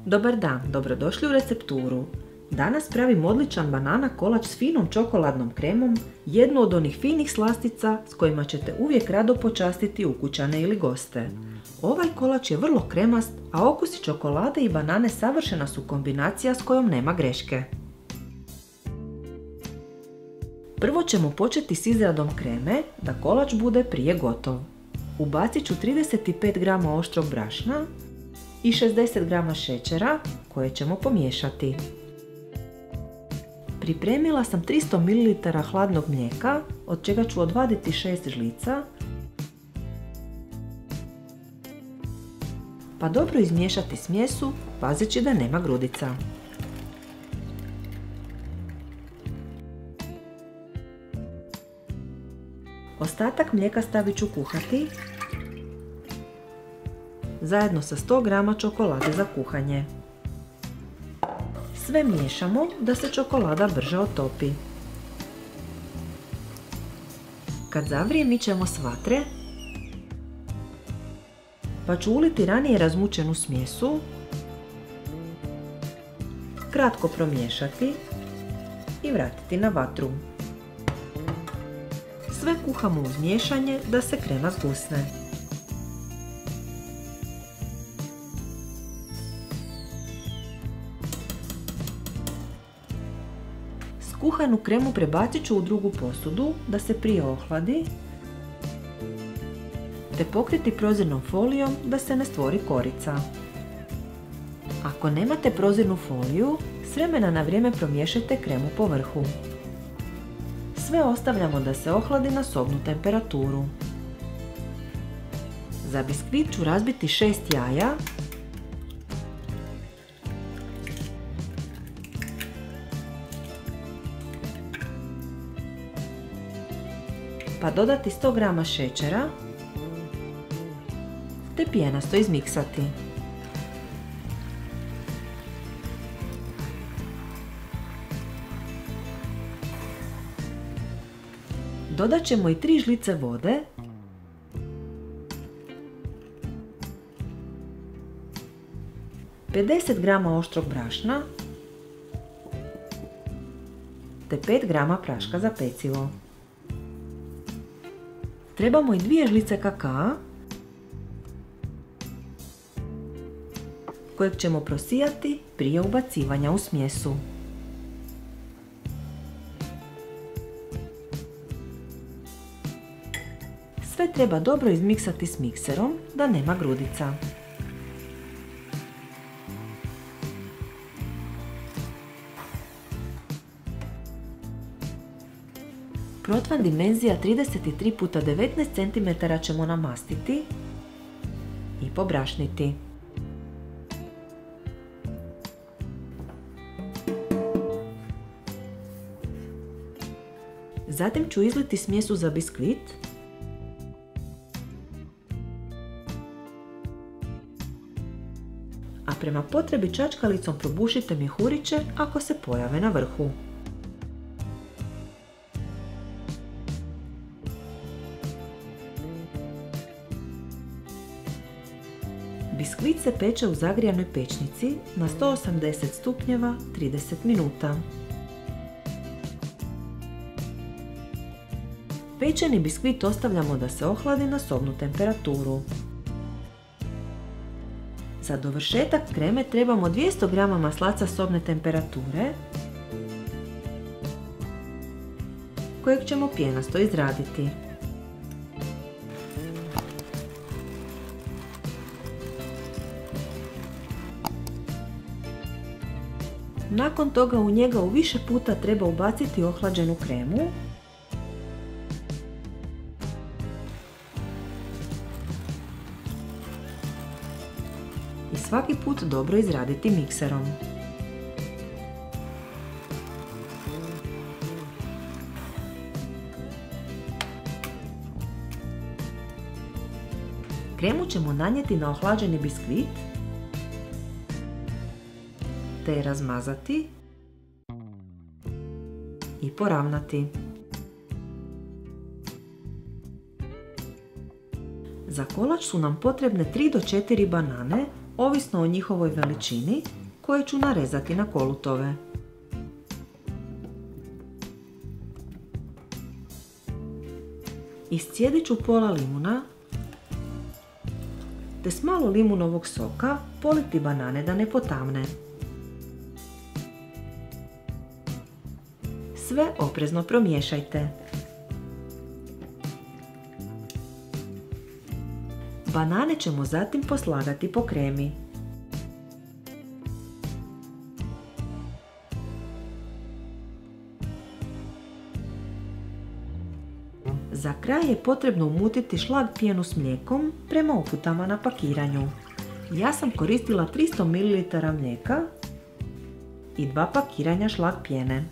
Dobar dan, dobrodošli u recepturu. Danas pravim odličan banana kolač s finom čokoladnom kremom, jednu od onih finih slastica s kojima ćete uvijek rado počastiti ukućane ili goste. Ovaj kolač je vrlo kremast, a okusi čokolade i banane savršena su kombinacija s kojom nema greške. Prvo ćemo početi s izradom kreme da kolač bude prije gotov. Ubacit ću 35 g oštrog brašna i 60 g šećera koje ćemo pomiješati. Pripremila sam 300 ml hladnog mlijeka, od čega ću odvaditi 6 žlica, pa dobro izmiješati smjesu, pazeći da nema grudica. Ostatak mlijeka stavit ću kuhati, zajedno sa 100 g čokolade za kuhanje. Sve miješamo da se čokolada brže otopi. Kad zavrije mičemo s vatre, pa ću uliti ranije razmučenu smjesu, kratko promiješati i vratiti na vatru. Sve kuhamo uz miješanje da se krema zgusne. Kuhanu kremu prebacit ću u drugu posudu da se prije ohladi, te pokriti prozirnom folijom da se ne stvori korica. Ako nemate prozirnu foliju, s vremena na vrijeme promiješajte kremu po vrhu. Sve ostavljamo da se ohladi na sobnu temperaturu. Za biskvit ću razbiti 6 jaja, pa dodati 100 g šećera te pijenasto izmiksati. Dodat ćemo i 3 žlice vode, pedeset g oštrog brašna te 5 g praška za pecivo. Trebamo i 2 žlice kakaa kojeg ćemo prosijati prije ubacivanja u smjesu. Sve treba dobro izmiksati s mikserom da nema grudica. Protvan dimenzija 33 x 19 cm ćemo namastiti i pobrašniti. Zatim ću izliti smjesu za biskvit, a prema potrebi čačkalicom probušite mjehuriće ako se pojave na vrhu. Biskvit se peče u zagrijanoj pećnici na 180 stupnjeva 30 minuta. Pečeni biskvit ostavljamo da se ohladi na sobnu temperaturu. Za dovršetak kreme trebamo 200 g maslaca sobne temperature, kojeg ćemo pijenasto izraditi. Nakon toga u njega u više puta treba ubaciti ohlađenu kremu i svaki put dobro izraditi mikserom. Kremu ćemo nanijeti na ohlađeni biskvit te je razmazati i poravnati. Za kolač su nam potrebne 3 do 4 banane ovisno o njihovoj veličini, koje ću narezati na kolutove. Iscijedit ću pola limuna, te s malo limunovog soka politi banane da ne potamne. Sve oprezno promiješajte. Banane ćemo zatim poslagati po kremi. Za kraj je potrebno umutiti šlag pjenu s mlijekom prema uputama na pakiranju. Ja sam koristila 300 ml mlijeka i 2 pakiranja šlag pjene.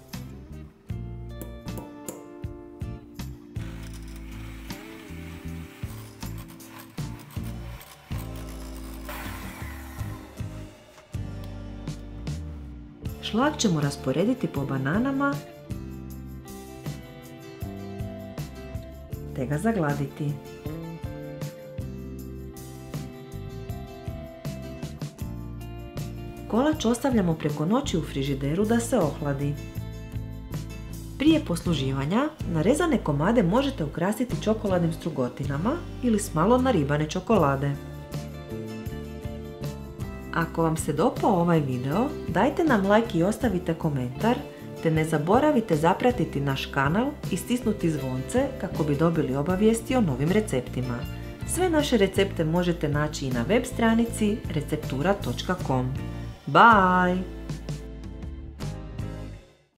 Šlag ćemo rasporediti po bananama te ga zagladiti. Kolač ostavljamo preko noći u frižideru da se ohladi. Prije posluživanja narezane komade možete ukrasiti čokoladnim strugotinama ili s malo naribane čokolade. Ako vam se dopao ovaj video, dajte nam like i ostavite komentar, te ne zaboravite zapratiti naš kanal i stisnuti zvonce kako bi dobili obavijesti o novim receptima. Sve naše recepte možete naći i na web stranici receptura.com. Bye!